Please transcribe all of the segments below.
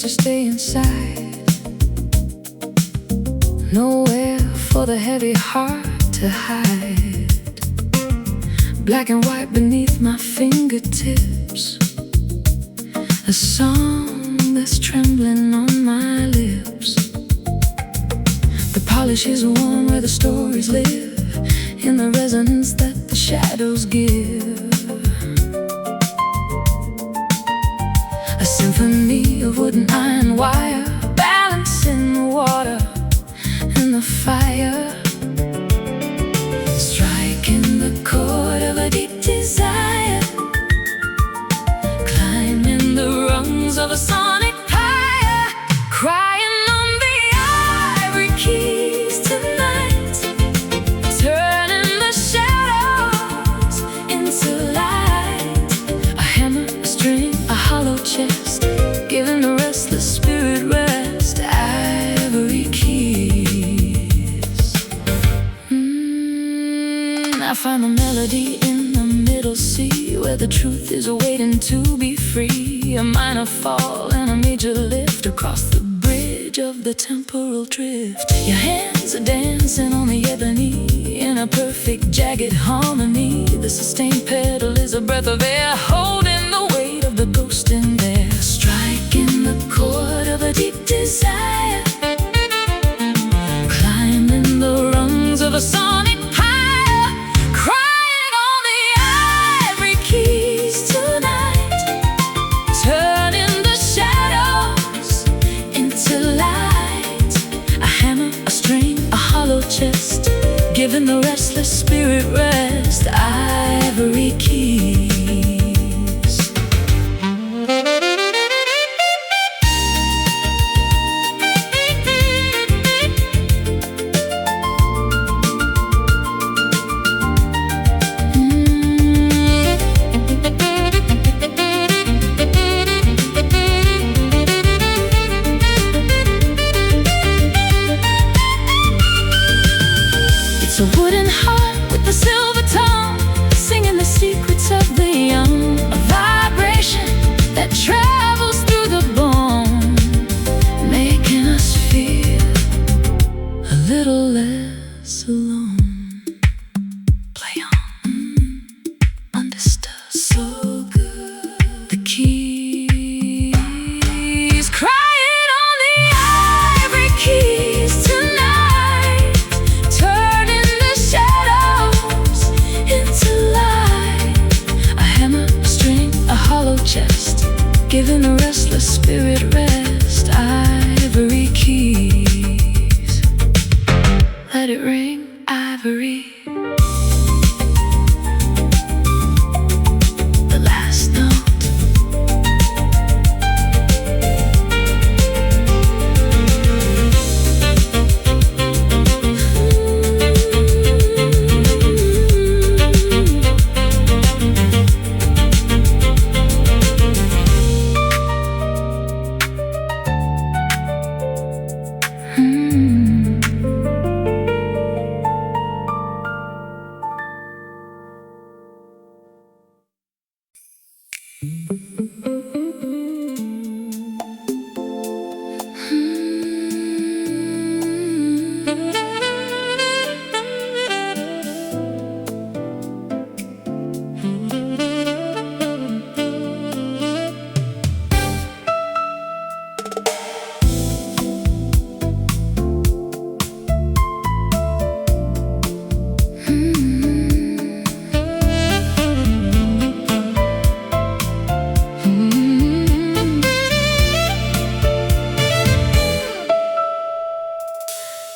To stay inside, nowhere for the heavy heart to hide. Black and white beneath my fingertips, a song that's trembling on my lips. The polish is warm where the stories live, in the resonance that the shadows give. A symphony of wood and iron wire, balancing the water and the fire, striking the chord of a deep desire, climbing the rungs of a sonic pyre, crying on the ivory keys tonight, turning the shadows into light. A hammer, a string, a hollow chest, giving the restless spirit rest. Ivory keys. I find the melody in the middle C, where the truth is waiting to be free. A minor fall and a major lift across the bridge of the temporal drift. Your hands are dancing on the ebony in a perfect jagged harmony. The sustained pedal is a breath of air, holding the weight of the ghost in there, striking the chord of a deep desire, climbing the rungs of a sonic pyre, crying on the ivory keys tonight, turning the shadows into light. A hammer, a string, a hollow chest, giving the restless spirit rest. Ivory keys. It's a wooden heart with a silver tongue, singing the secrets of the young. A vibration that travels through the bone, making us feel a little less alone. Play on, understood, so good. The keys, crying on the ivory keys tonight, turning the shadows into light. A hammer, a string, a hollow chest, giving the restless spirit rest. Ivory keys. Let it ring, ivory. The last note.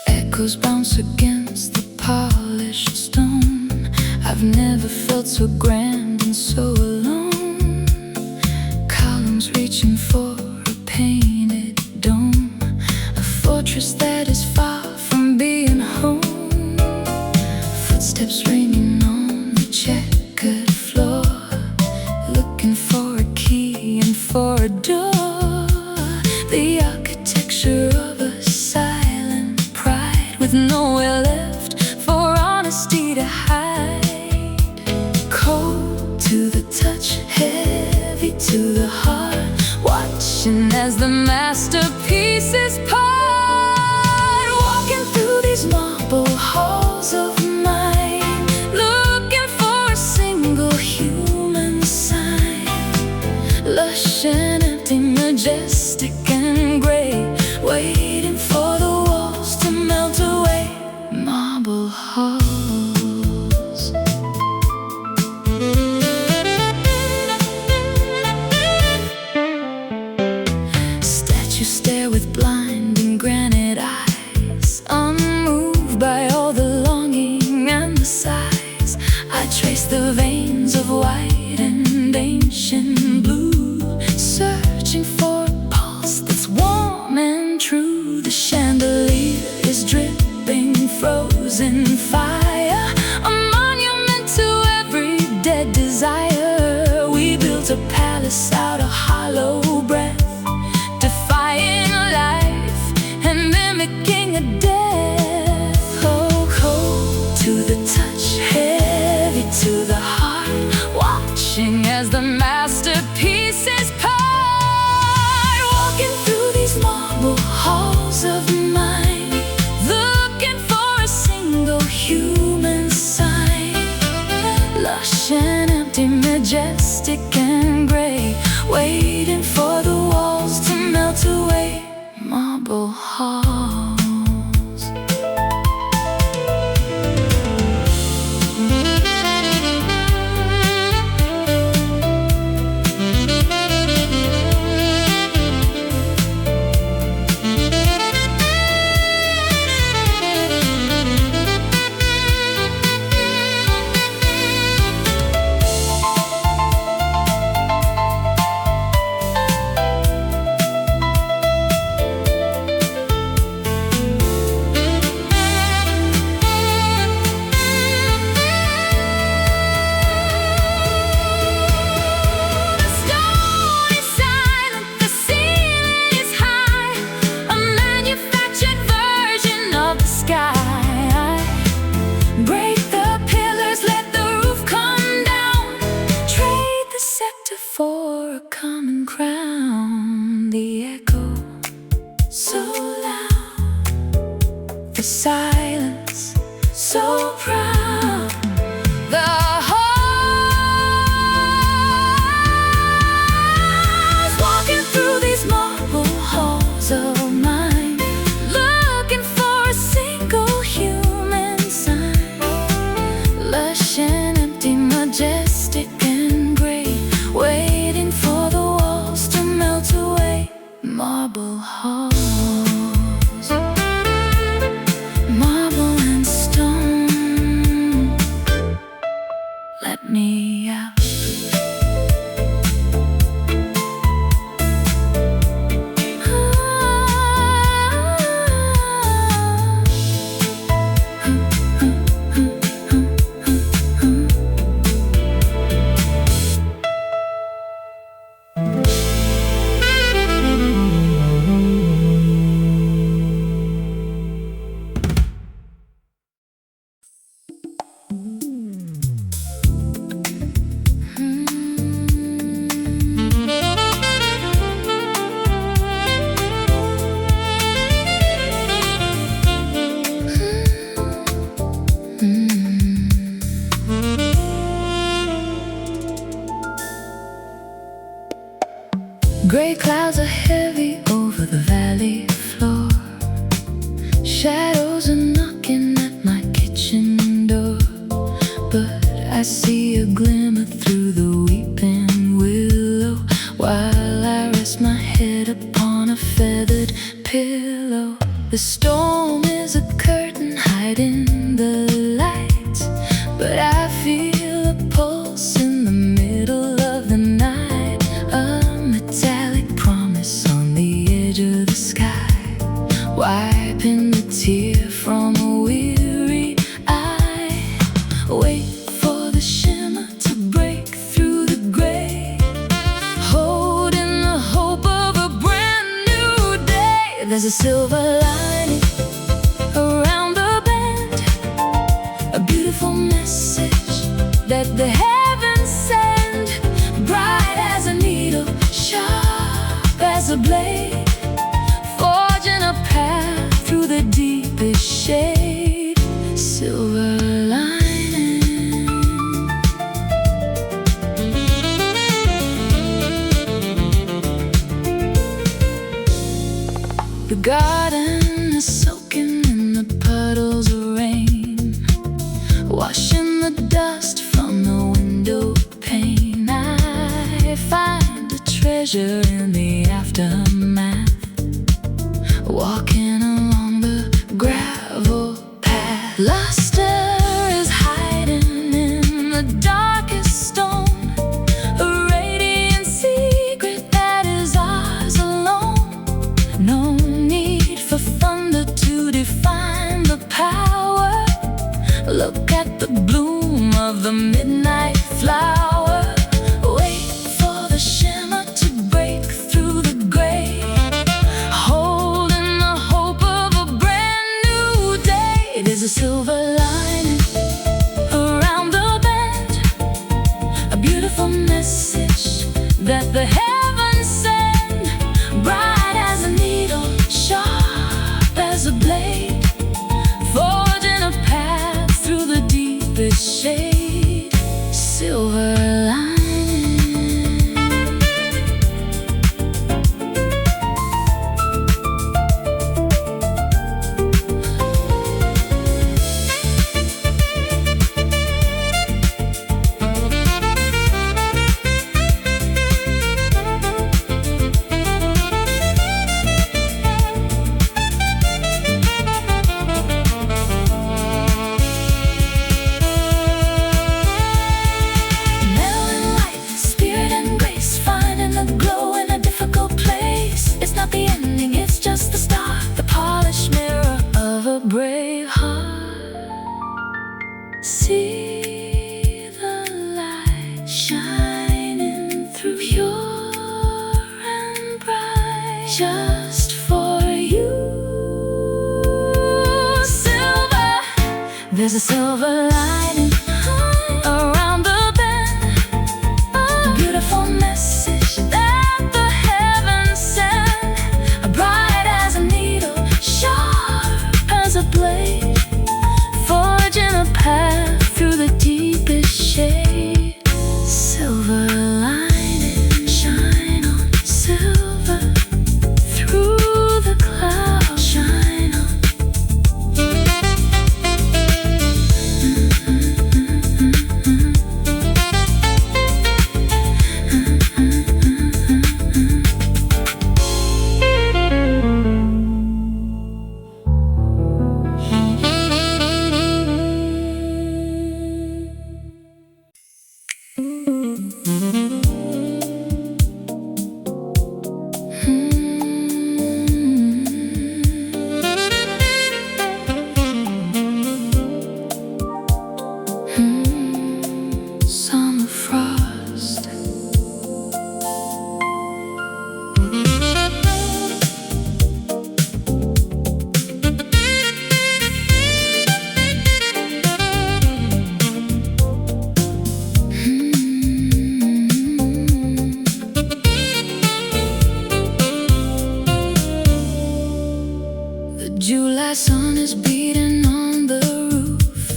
Echoes bounce against the polished stone. I've never felt so grand and so alone. Columns reaching for a painted dome, a fortress that is far from being home. Footsteps ringing on the checkered floor, looking for a key and for a door. The architecture of a silent pride, with nowhere left for honesty to hide. Cold to the touch, heavy to the heart, watching as the masterpieces part. Walking through these marble halls of mine, looking for a single human sign. Lush and empty, majestic and gray, waiting for the walls to melt away. Marble halls. Statues stare with blinding granite eyes, unmoved by all the longing and the sighs. I trace the veins of white and ancient blue, searching for a pulse that's warm and true. The chandelier is dripping frozen fire, a monument to every dead desire. We built a palace out of hollow breath, defying life and mimicking a death. Oh, cold to the touch, heavy to the heart, watching as the masterpieces part. Walking through these marble halls of mine, looking for a single human sign. Lush and empty, majestic and gray, waiting for the walls to melt away. Marble halls. For a common crown, the echo so loud, the silence so proud. The halls, walking through these marble halls of mine, looking for a single human sign. Lush and empty, majestic and gray, waiting for the walls to melt away. Marble halls, marble and stone. Let me out. Gray clouds are heavy over the valley floor. Shadows are knocking at my kitchen door, but I see a glimmer through the weeping willow, while I rest my head upon a feathered pillow. The storm is a curtain hiding the light, but I feel a pulse in the middle of the night, a metallic promise on the edge of the sky, wiping the tear from a weary eye. beautiful message that the heavens send, bright as a needle, sharp as a blade, forging a path through the deepest shade. Silver lining. The garden is soaking in the puddles of rain, washing the dust from the window pane. I find a treasure in the aftermath, walking along the gravel path. Luster is hiding in the darkest stone, a radiant secret that is ours alone. No need for thunder to define the power. Look at the bloom of the midnight flower. Wait for the shimmer to break through the gray, holding the hope of a brand new day. There's a silver lining around the bend, a beautiful message that the heavens send, bright as a needle, sharp as a blade, forging a path through the deepest shade. Silver lining. Brave heart, see the light shining through, pure and bright, just for you. Silver, there's a silver lining around the bend, a beautiful message that the heavens send, bright as a needle, sharp as a blade, forging a path through the deepest shade. Silver lining, shine on silver, through the clouds, shine on. Summer frost. The July sun is beating on the roof,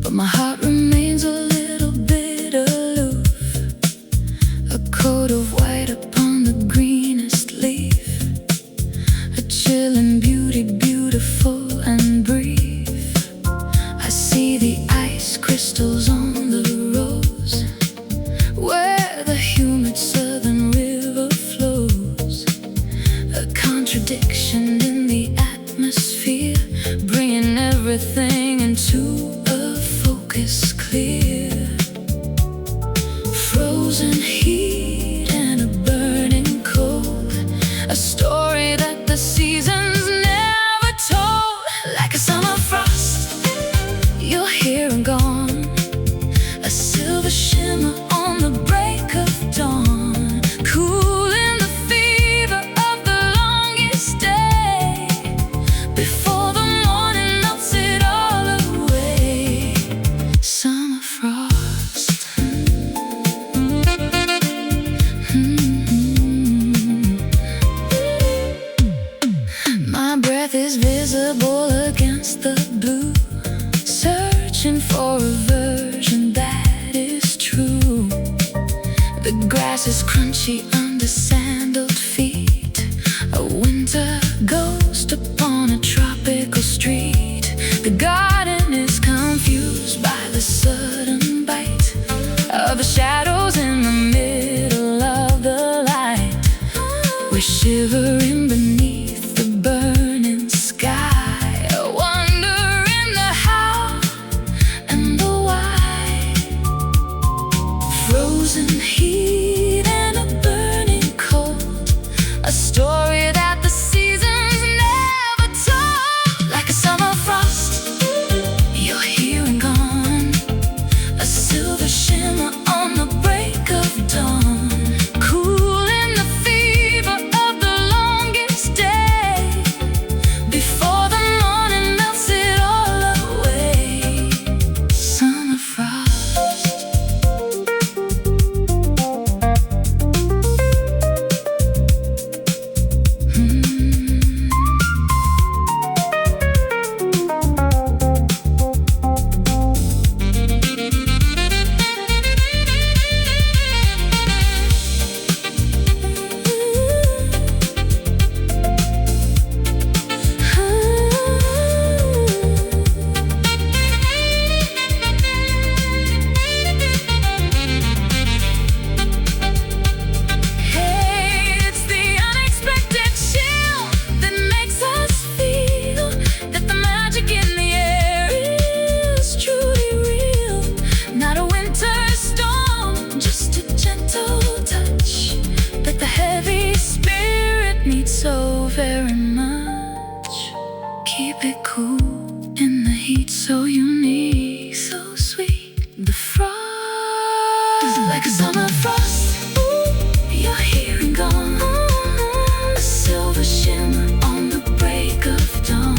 but my heart remains a little bit aloof. A coat of white upon the greenest leaf, a chilling beauty, beautiful and brief. I see the ice crystals on the rose, where the humid southern river flows. A contradiction in the atmosphere, bringing everything into a focus clear. Frozen heat and a burning cold, a story that the seasons never told. Like a summer frost, you're here and gone, a silver shimmer on the break of dawn, cooling the fever of the longest day, before the morning melts it all for a version that is true. The grass is crunchy under sandaled feet, a winter ghost upon a tropical street. The garden is confused by the sudden bite of the shadows in the middle of the light. We're shivering beneath the burning sky, wondering the how and the why. Frozen heat and a burning cold, a story that the seasons never told. Like a summer frost, you're here and gone, a silver shimmer on the break of dawn, cooling the fever of the longest day, before the morning melts it all away. Summer frost. So very much. Keep it cool in the heat, so unique, so sweet. The frost, like a summer frost. You're here and gone, a silver shimmer on the break of dawn,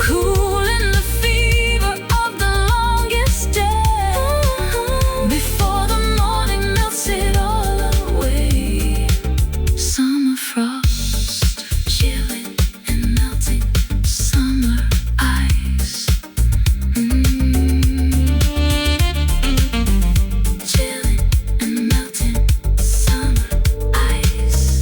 cooling the fever of the longest day, before the morning melts it all away. Summer frost. Chilling and melting summer ice. Chilling and melting summer ice.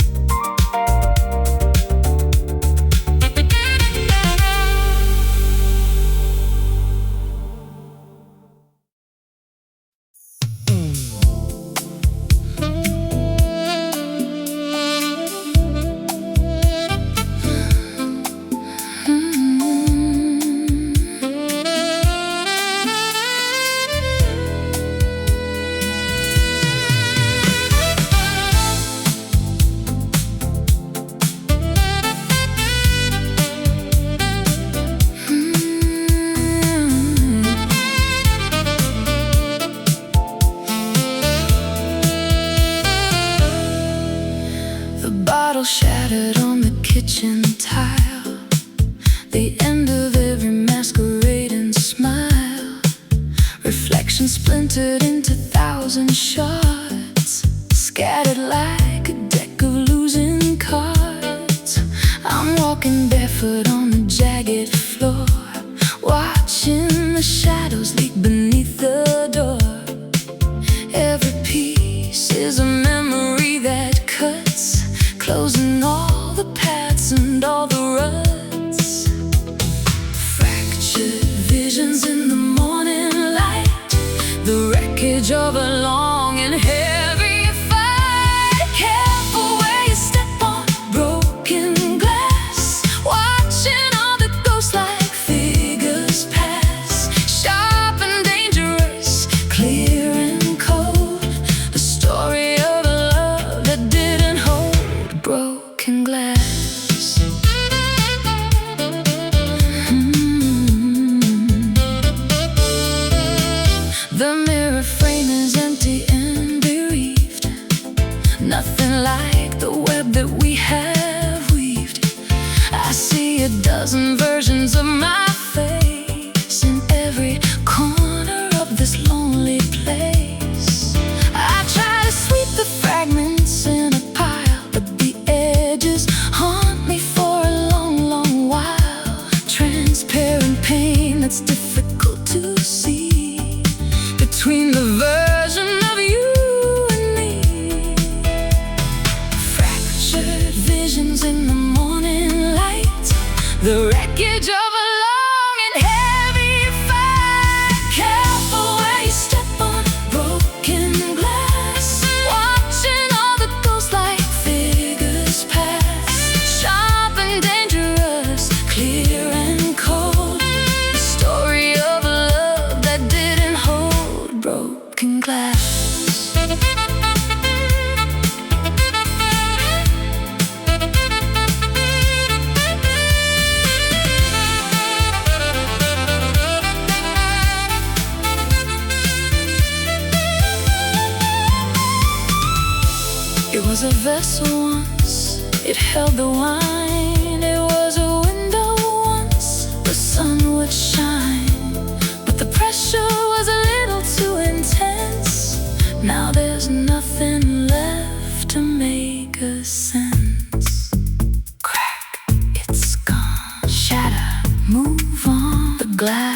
The bottle shattered on the kitchen tile, the end of every masquerading smile. Reflection splintered into thousand shards, scattered like a deck of losing cards. I'm walking barefoot on the jagged floor, watching the shadows leak beneath the door. Every piece is a memory that cuts, closing all the paths and all the ruts. Fractured visions in the morning light, the wreckage of a long and heavy fight. Careful where you step on broken glass, watching all the ghost-like figures pass. Sharp and dangerous, clear and cold, the story of a love that didn't hold broken glass. The mirror frame is empty and bereaved, nothing like the web that we have weaved. I see a dozen versions of my face in every corner of this lonely place. I try to sweep the fragments in a pile, but the edges haunt me for a long, long while. Transparent pain that's difficult to see. was a vessel once, it held the wine. It was a window once, the sun would shine. But the pressure was a little too intense. Now there's nothing left to make a sense. Crack, it's gone. Shatter, move on. The glass.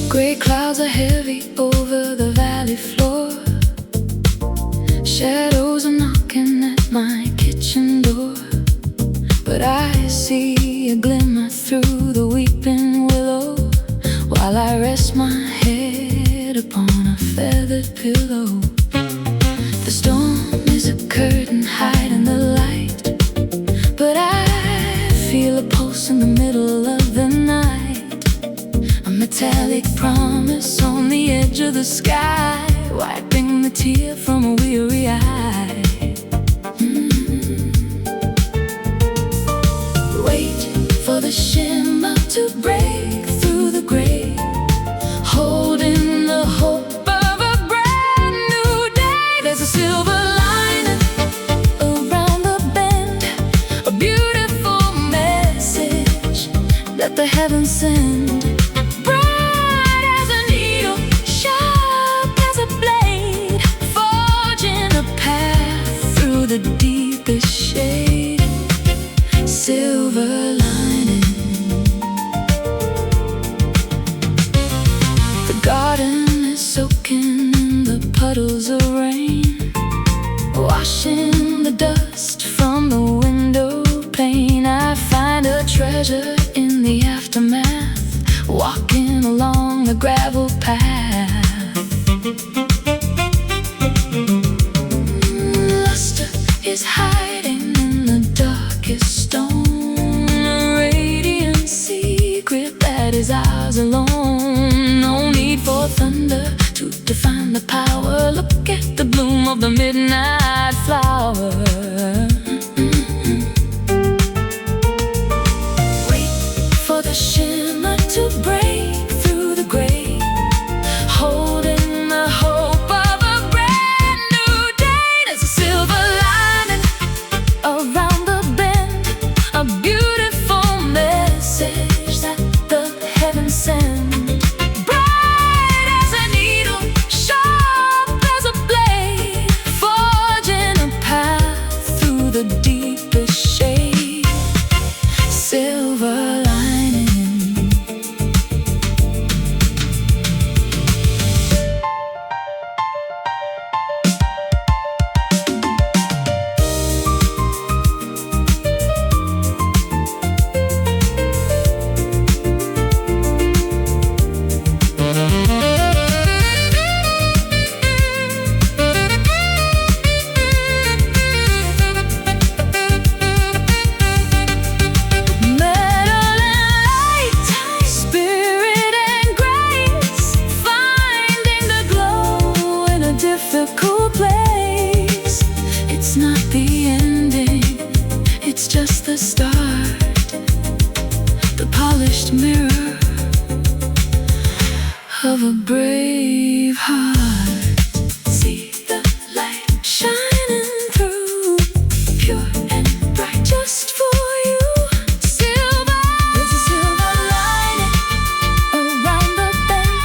Gray clouds are heavy over the valley floor. Shadows are knocking at my kitchen door. But I see a glimmer through the weeping willow, while I rest my head upon a feathered pillow. The storm is a curtain hiding the light, but I feel a pulse in the middle of the night. A metallic promise on the edge of the sky, wiping the tear from a weary eye. Wait for the shimmer to break through the gray, holding the hope of a brand new day. There's a silver lining around the bend, a beautiful message that the heavens send. The deepest shade, silver lining. The garden is soaking in the puddles of rain, washing the dust from the window pane. I find a treasure in the aftermath, walking along the gravel path. Is hiding in the darkest stone, a radiant secret that is ours alone. No need for thunder to define the power. Look at the bloom of the midnight flower. Wait for the shimmer to break through the gray, holding the hope of a brand new day. There's a silver around the bend, a beautiful message that the heavens send. Bright as a needle, sharp as a blade, forging a path through closed mirror of a brave heart. See the light shining through, pure and bright, just for you. Silver, there's a silver lining around the bend,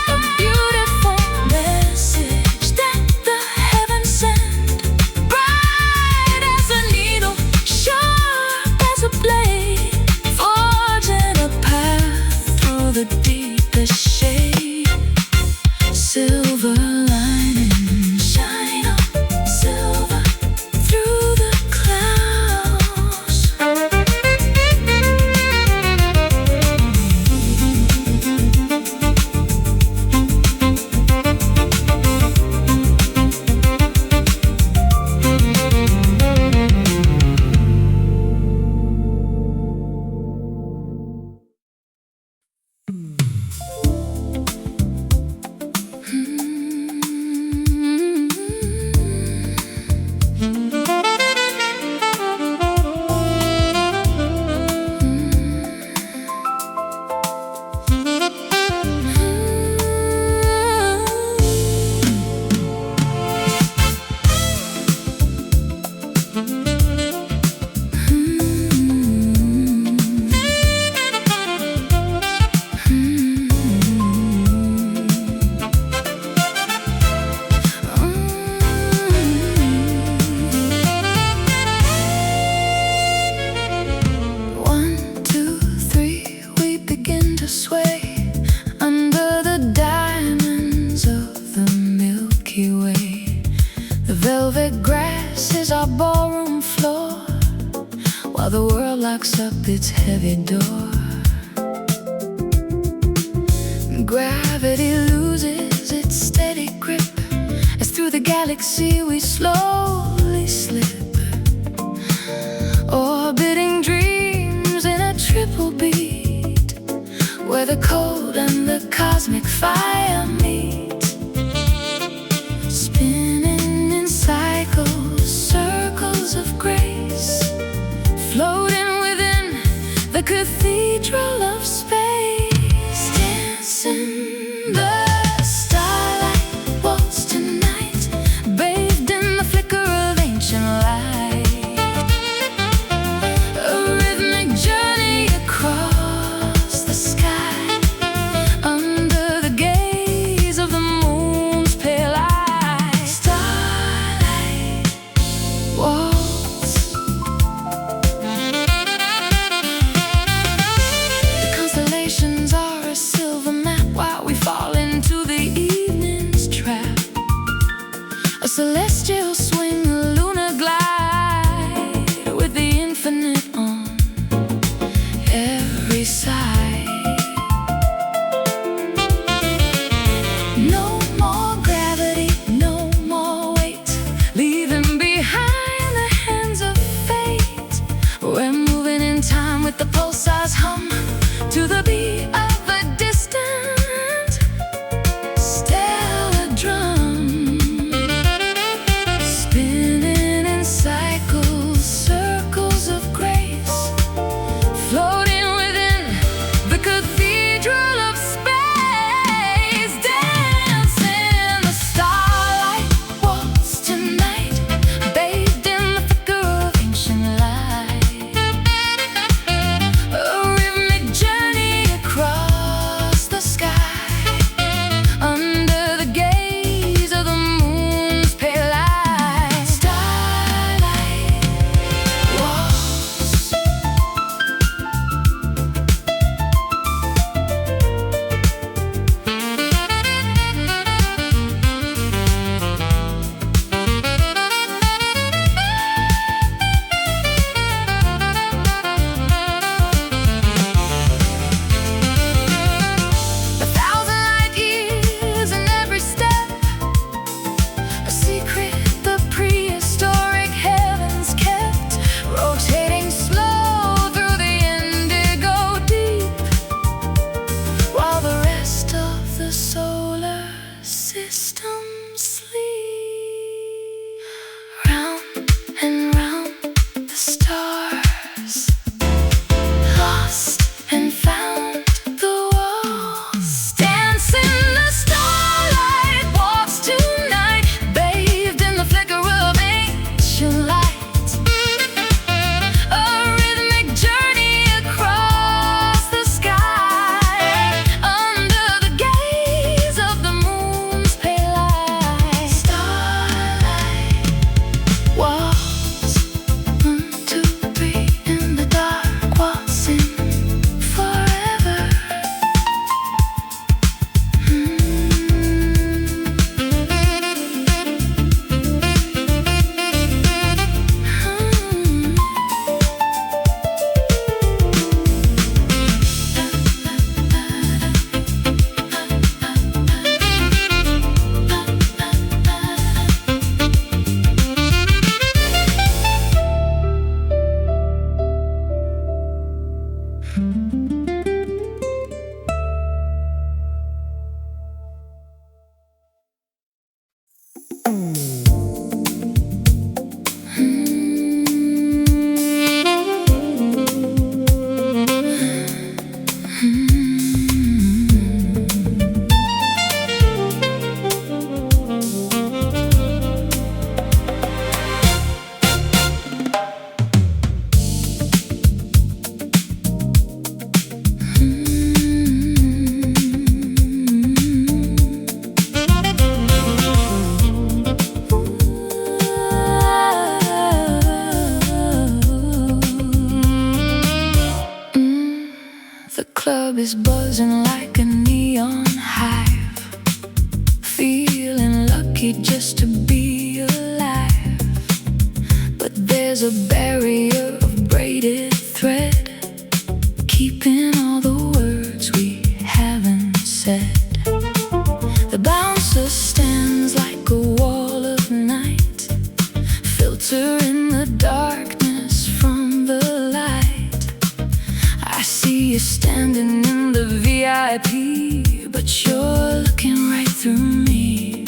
a beautiful message that the heavens send. Bright as a needle, sharp as a blade, forging a path through the deepest shade. Silver lining, shine on silver through the clouds. Sway under the diamonds of the Milky Way. The velvet grass is our ballroom floor, while the world locks up its heavy door. Gravity loses its steady grip as through the galaxy we slowly slip, orbiting dreams in a triple beat, where the cold and the cosmic fire meet. Spinning in cycles, circles of grace, floating within the cathedral of space. Dancing the starlight waltz tonight, bathed in the flicker of ancient light. A rhythmic journey across the sky, under the gaze of the moon's pale eye. Starlight waltz. The constellations are a silver map, while we fall into the evening's trap. A celestial swing, a lunar glide, with the infinite on every side. No more gravity, no more weight, leaving behind the hands of fate. We're moving in time with the pulsar's hum, to the beat of a distant stellar drum. Spinning in cycles, circles of grace, floating within The club is buzzing like a neon hive, feeling lucky just to be alive. But there's a barrier of braided thread, keeping all the words we haven't said. The bouncer stands like a wall of night, filtering the darkness from the light. I see you standing in the VIP, but you're looking right through me.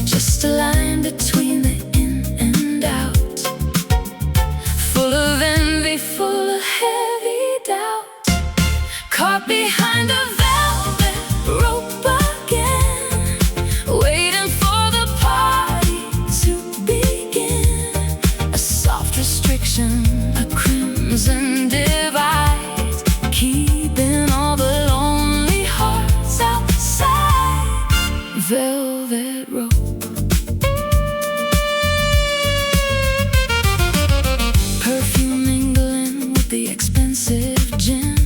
Just a line between the in and out, full of envy, full of heavy doubt. Caught behind a velvet rope again, waiting for the party to begin. A soft restriction, a crimson divide, keeping all the lonely hearts outside. Velvet rope. Perfume mingling with the expensive gin,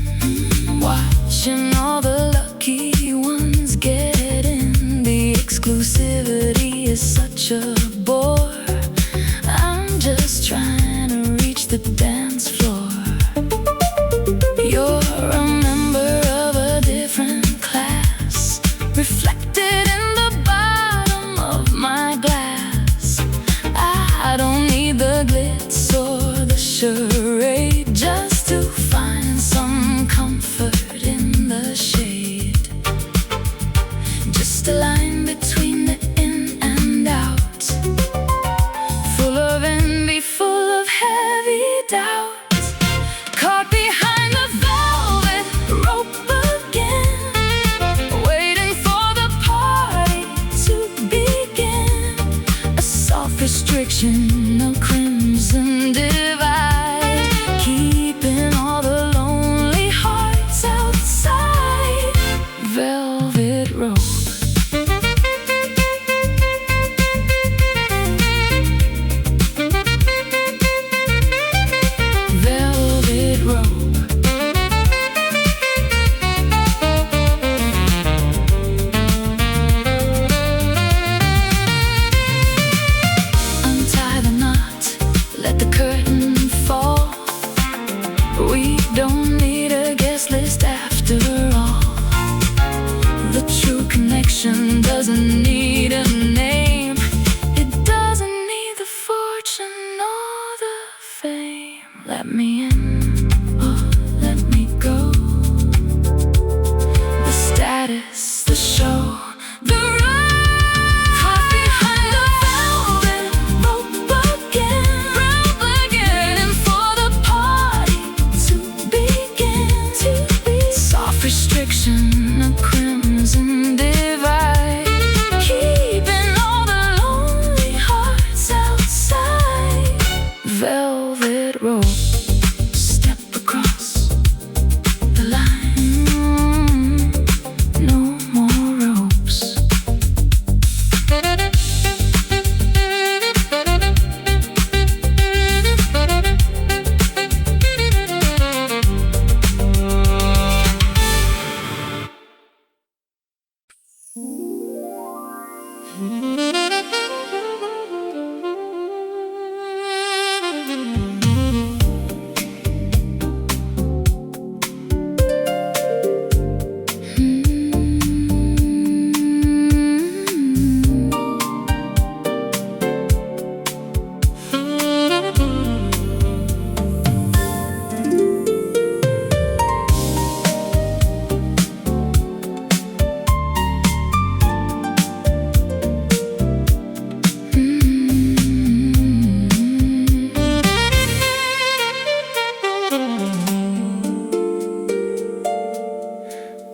watching all the lucky ones get in. The exclusivity is such a bore, I'm just trying to reach the dance floor. You're a member of a different class, reflected in the bottom of my glass. I don't need the glitz or the charade, just to find some comfort in the shade. Just a line between the in and out, full of envy, full of heavy doubt. Caught behind the velvet rope again, waiting for the party to begin. A soft restriction, no crimson divide, keeping all the lonely hearts outside. Velvet rope. Velvet rope. Untie the knot, let the curtain fall. We don't need a guest list after all. The true connection doesn't need a name, it doesn't need the fortune or the fame. Let me in, or let me go. The status, the show, the run. Caught behind the velvet rope again, waiting for the party to begin. Soft restriction, a crimson divide, keeping all the lonely hearts outside. Velvet rope.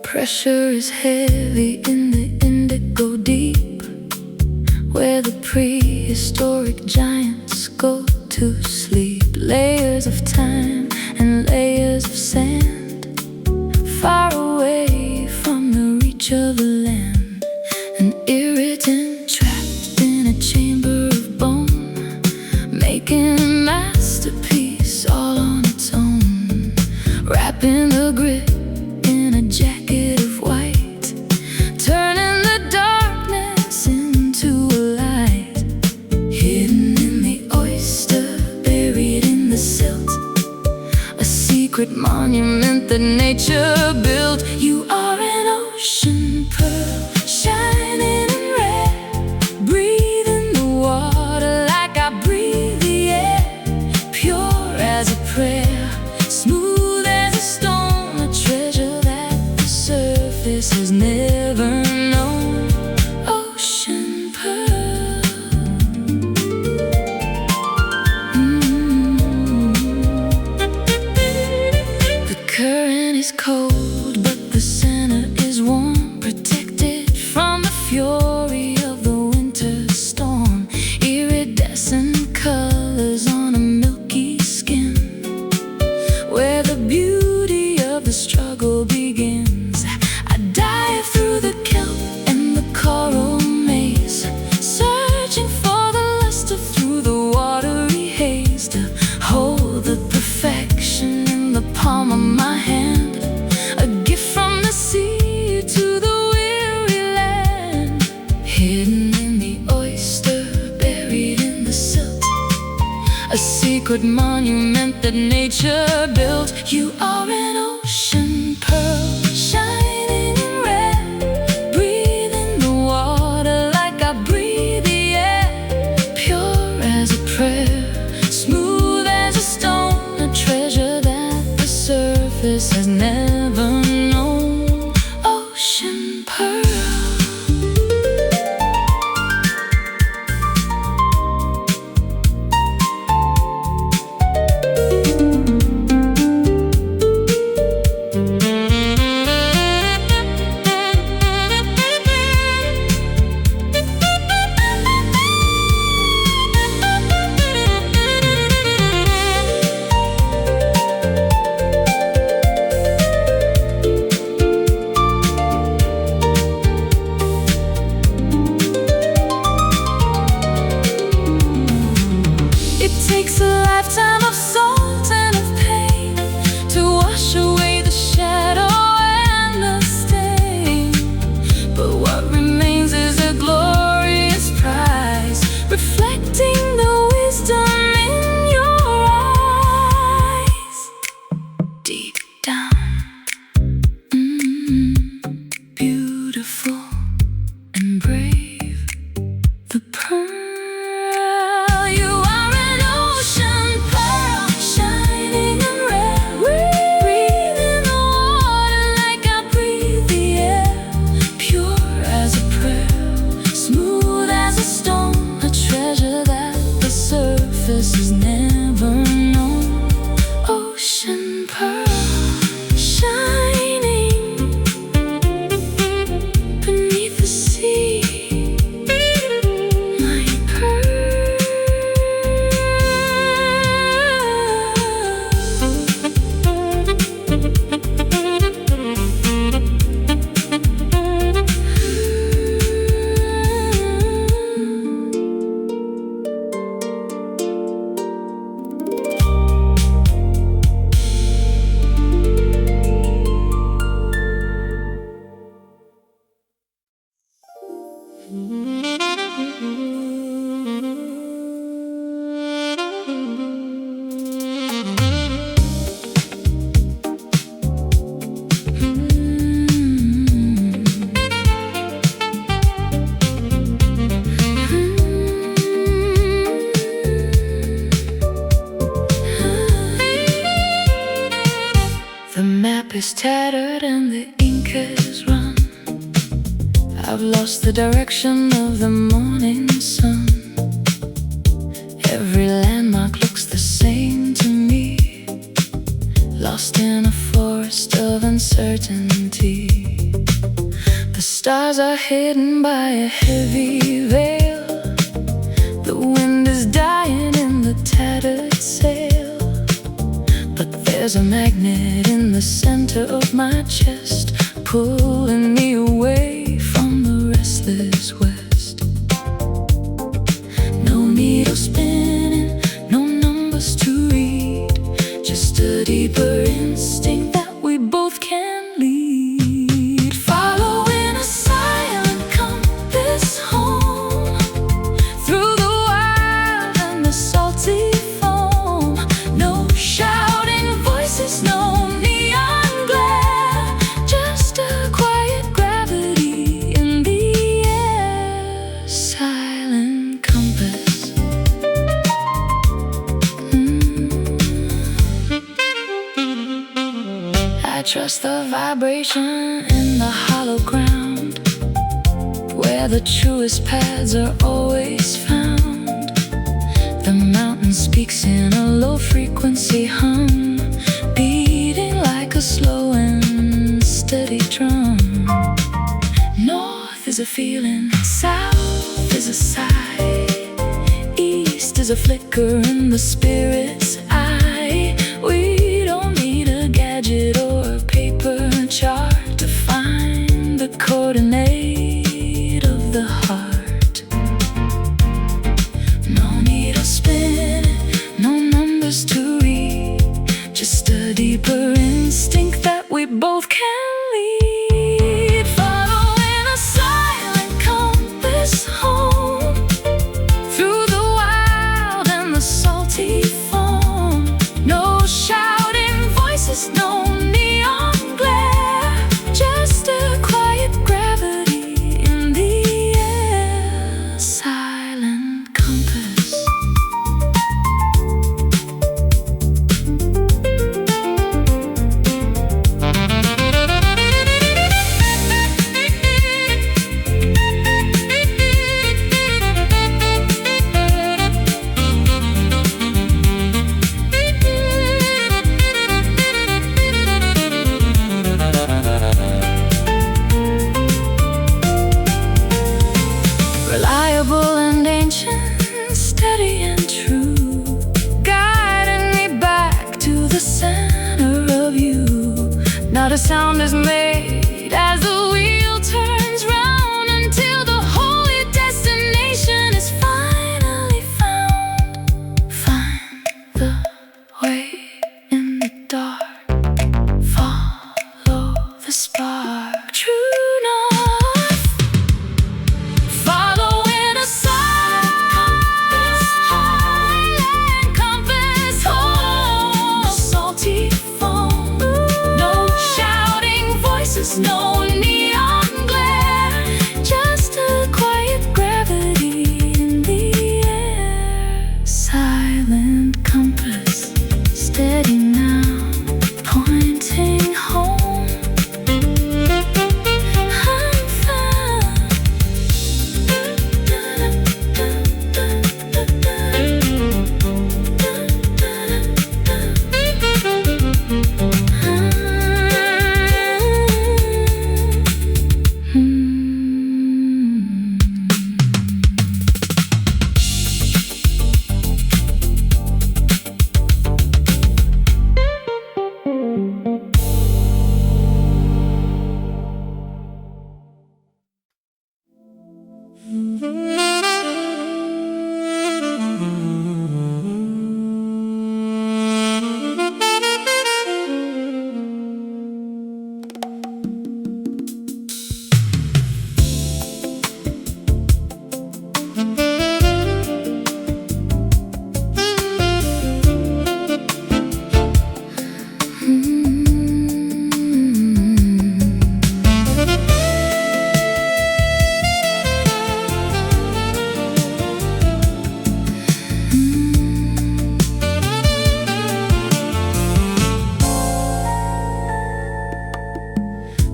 Pressure is heavy in the indigo deep, where the prehistoric giants go to sleep. Layers of time and layers of sand, far away from the reach of the land. An irritant trapped in a chamber of bone, making a masterpiece all on its own. Wrapping the grit in a jacket of white, turning the darkness into a light. Hidden in the oyster, buried in the silt, a secret monument that nature built. You are an ocean pearl, shining and rare. Breathe in the water like I breathe the air. Pure as a prayer, smooth as a stone, a treasure that the surface has never known. Ocean pearl. The current is cold, but the center is warm, protected from the fury of the winter storm. Iridescent colors on a milky skin, where the beauty of the struggle begins. I dive through the kelp and the coral maze, searching for the luster through the watery haze, to hold the perfection in the palm of my hand, a gift from the sea to the weary land. Hidden in the oyster, buried in the silt, a secret monument that nature built. You are an ocean pearl, shining and rare. Breathe in the water like I breathe the air. Pure as a prayer, smooth as a stone, a treasure that the surface has never known. Ocean pearl. It takes a lifetime of salt and of pain to wash away the shadow and the stain. But what remains is a glorious prize, reflecting the wisdom in your eyes. Deep down, beautiful and brave, the pearl. You are an ocean pearl, shining and rare. Breathe in the water like I breathe the air. Pure as a prayer, smooth as a stone, a treasure that the surface has never known. Ocean pearl, shining beneath the sea. My pearl. The map is tattered and the ink has run. I've lost the direction of the morning sun. Every landmark looks the same to me. lost in a forest of uncertainty. The stars are hidden by a heavy veil. The wind is dying in the tattered sail. But there's a magnet in the center of my chest, pulling me away from the restless west. No needle spinning, no numbers to read, just a deeper instinct that we both can lead. Following a silent compass home, through the wild and the salty foam. No shouting voices, no neon glare, just a quiet gravity in the air. Silent compass. I trust the vibration in the hollow ground, where the truest paths are always found. The mountain speaks in a low frequency hum, beating like a slow and steady drum. North is a feeling, south is a sigh, east is a flicker in the spirit's eye. We don't need a gadget or a paper chart to find the coordinate of the heart. No needle spinning, no numbers to read, just a deeper instinct that we both can lead. Following a silent compass home, through the wild and the salty foam. No shouting voices, no neon glare, just a quiet gravity in the air. Silent compass. Reliable and ancient, steady and true, guiding me back to the center of you. Not a sound is made as the wheel turns round, until the holy destination is finally found. Find the way in the dark, follow the spark. True north. Following a silent compass home, the salty foam. No shouting voices, no neon glare, just a quiet gravity in the air. Silent compass, steady now, pointing home. I'm found.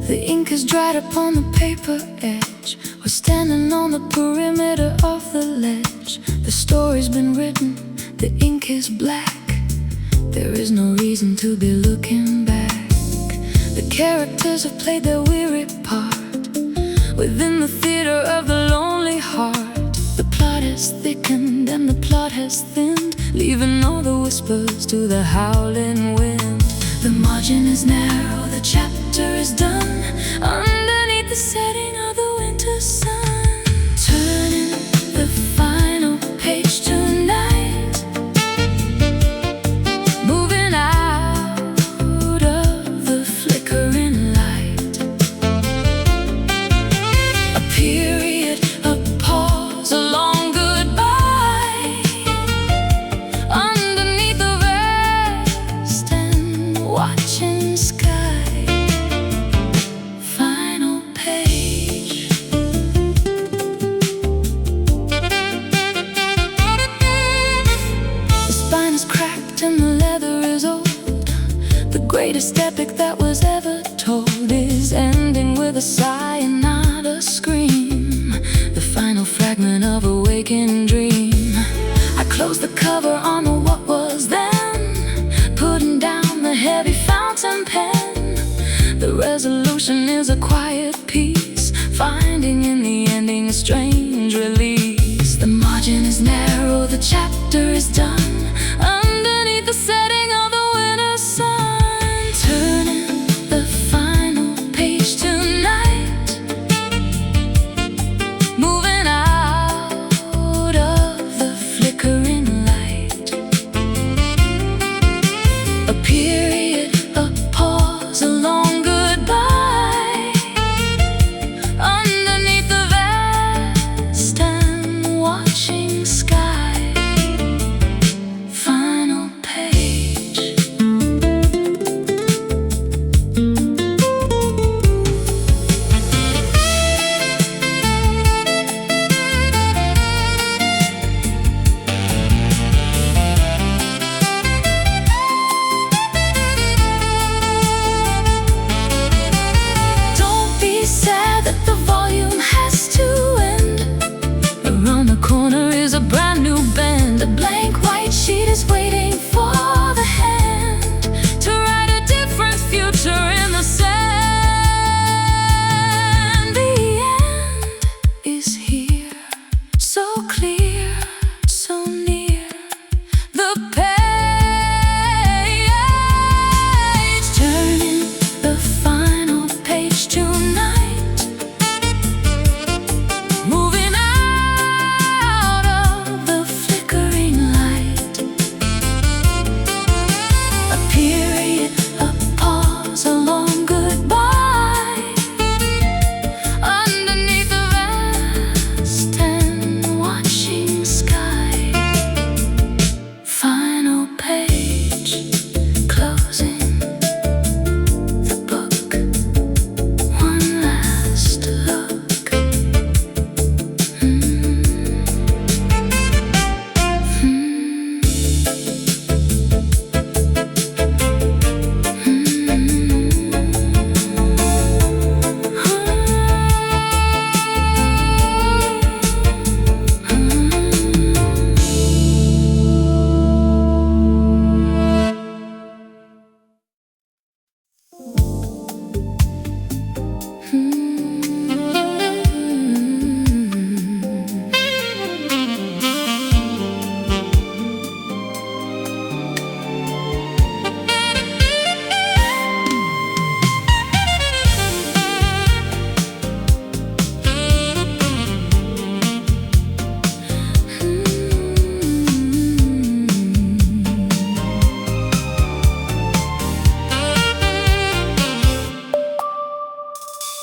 The ink is dried upon the paper edge. We're standing on the perimeter of the ledge. The story's been written, the ink is black. there is no reason to be looking back. The characters have played their weary part within the theater of the lonely heart. The plot has thickened and the plot has thinned, leaving all the whispers to the howling wind. The margin is narrow, the chapter is done, underneath the setting of the winter sun. Turning the final page tonight, moving out of the flickering light. A period, a pause, a long goodbye, underneath the vast and watching sky. Final page. The spine is cracked and the leather is old. The greatest epic that was ever told is ending with a sigh and not a scream. The final fragment of a waking dream. I closed the cover on the what was then, putting down the heavy fountain pen. The resolution is a quiet peace, finding in the ending a strange release. The margin is narrow, the chapter is done, underneath the setting of the winter sun. Turning the final page tonight, moving out of the flickering light. A period, a pause, a long goodbye, underneath the vast and watching sky. Final page. Don't be sad that the volume has to end. Around the corner is a brand new bend. A blank white sheet is waiting for the hand to write a different future in the sand. The end is here, so clear, so near. The page, turning the final page tonight, moving out of the flickering light. A period, a pause, a long goodbye, underneath the vast and watching sky. Final page, closing the book, one last look.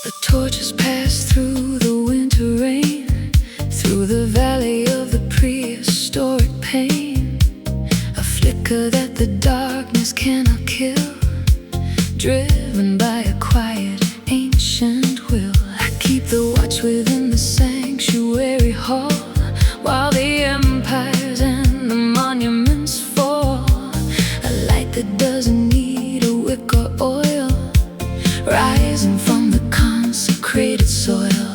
The torches pass through the winter rain, through the valley of the prehistoric pain. A flicker that the darkness cannot kill, driven by a quiet ancient will. I keep the watch within the sanctuary hall, while the empires and the monuments fall. A light that doesn't need a wick or oil, rising from the consecrated soil,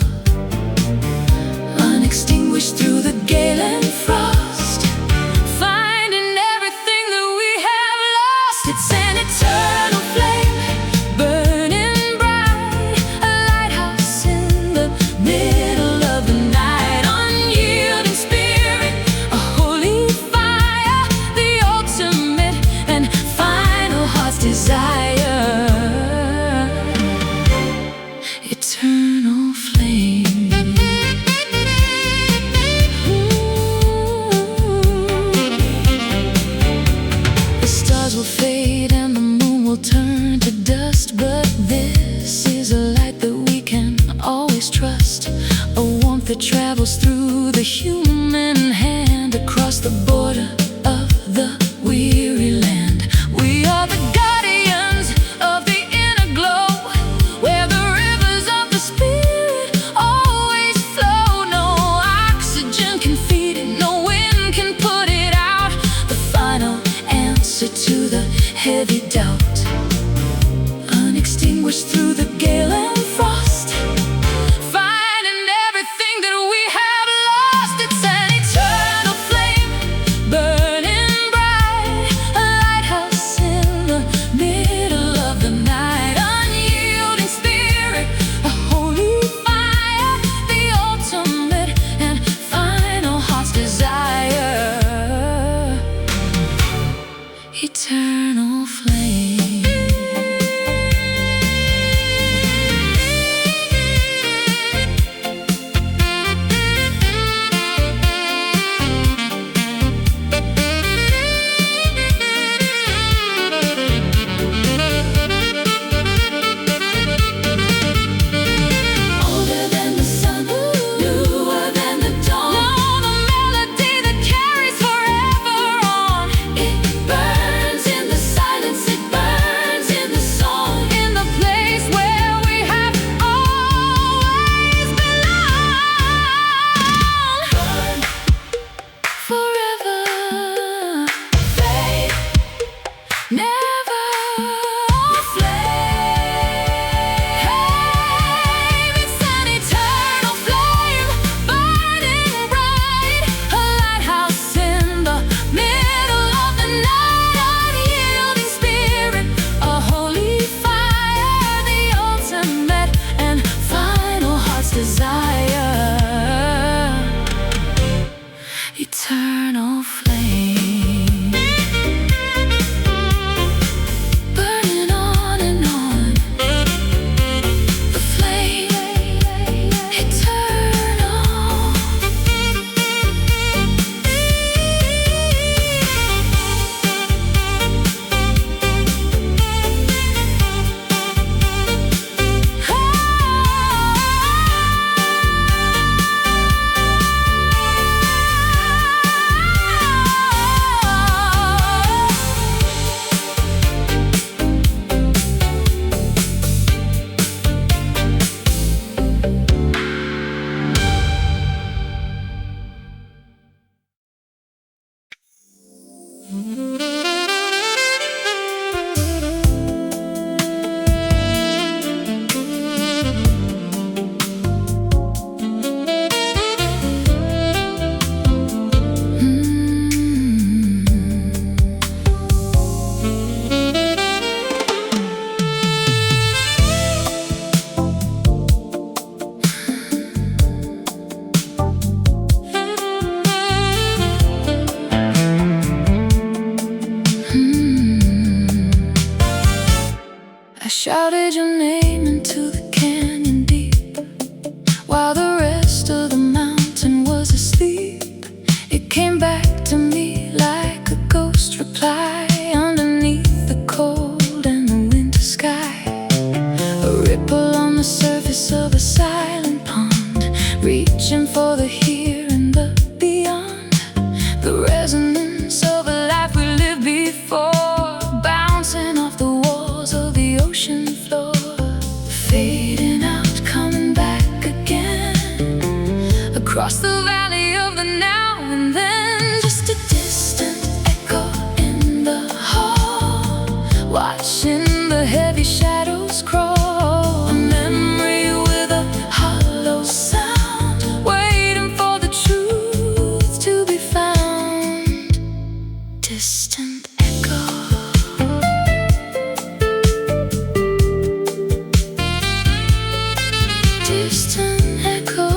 unextinguished through the gale and frost, finding everything that we have lost. will turn to dust, but this is a light that we can always trust, a warmth that travels through the human hand across the border of the weary land. We are the guardians of the inner glow, where the rivers of the spirit always flow. No oxygen can feed it, no wind can put it out. The final answer to the heavy doubt, unextinguished through the gale and frost, finding everything that we have lost. It's an eternal flame, burning bright, a lighthouse in the middle of the night. Unyielding spirit, a holy fire, the ultimate and final heart's desire. Eternal flame. Older than the sun, newer than the dawn. Know the melody that carries forever on. It burns in the silence, it burns in the song, in the place where we have always belonged. Burn forever, fade, never flame. It's an eternal flame, burning bright, a lighthouse in the middle of the night. Unyielding spirit, a holy fire, the ultimate and final heart's desire. Eternal flame, burning on and on. The flame, eternal. I shouted your name into the canyon deep, while the rest of the mountain was asleep. It came back to me like a ghost reply, underneath the cold and the winter sky. A ripple on the surface of a silent pond, reaching for the here and the beyond. The resonance of a life we lived before, bouncing off the walls of the ocean floor, fading out, coming back again, across the valley of the now and then. Just a distant echo in the hall, watching the heavy shadows crawl. A memory with a hollow sound, waiting for the truth to be found. Distant echo, distant echo.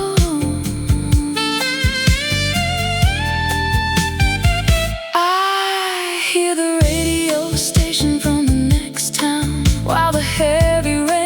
I hear the radio station from the next town, while the heavy rain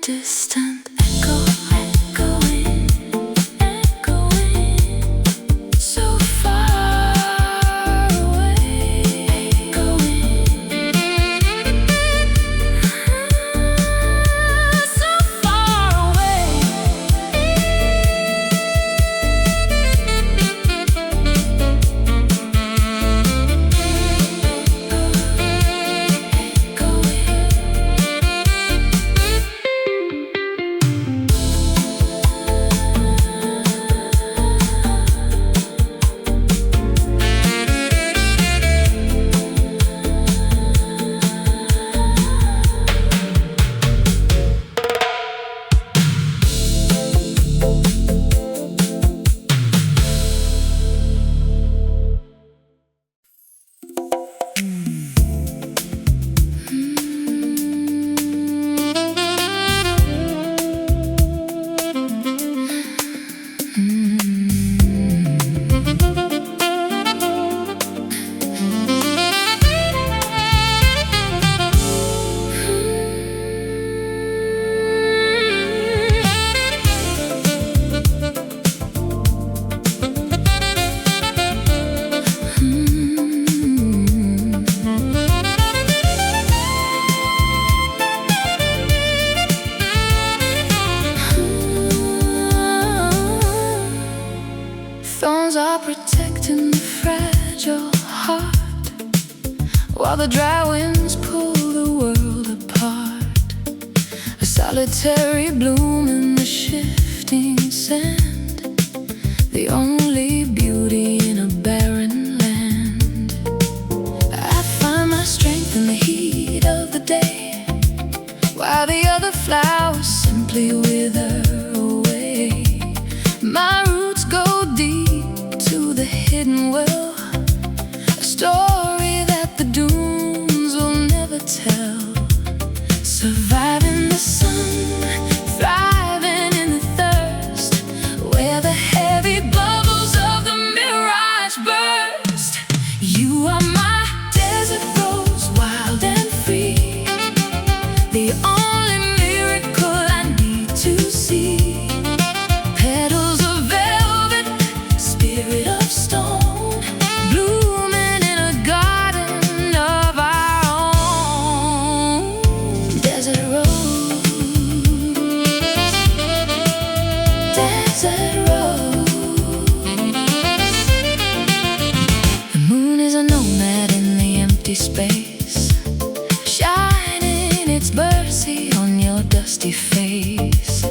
distant echo, echoing, echoing, so far away, echoing, so far away. Thorns are protecting the fragile heart, while the dry winds pull the world apart. A solitary bloom in the shifting sand, the only beauty in a barren land. I find my strength in the heat of the day, while the other flowers simply wither away. My roots go deep to the hidden well, a story that the dunes will never tell. Surviving the sun, thriving in the thirst, where the heavy bubbles of the mirage burst. You are my desert rose, wild and free, the only miracle I need to see. Petals of velvet, spirit of stone, blooming in a garden of our own. Desert rose, desert rose. The moon is a nomad in the empty space, shining its mercy on your dusty face.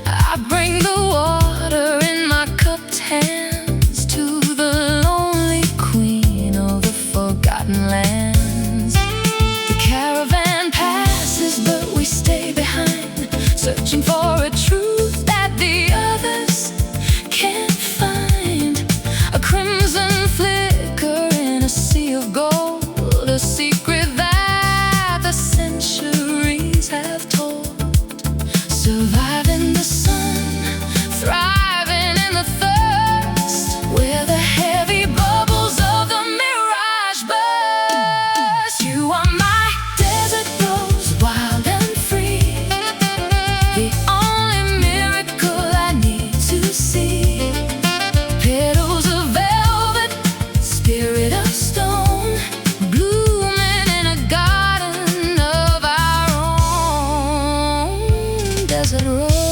I bring the water in my cupped hands to the lonely queen of the forgotten lands. The caravan passes, but we stay behind, searching for a truth that the others can't find. A crimson flicker in a sea of gold, a secret that the centuries have told. Surviving the sun, thriving in the thirst, where the heavy bubbles of the mirage burst. You are my desert rose, wild and free, the only miracle I need to see. Petals of velvet, spirit of stone, blooming in a garden of our own. Desert rose.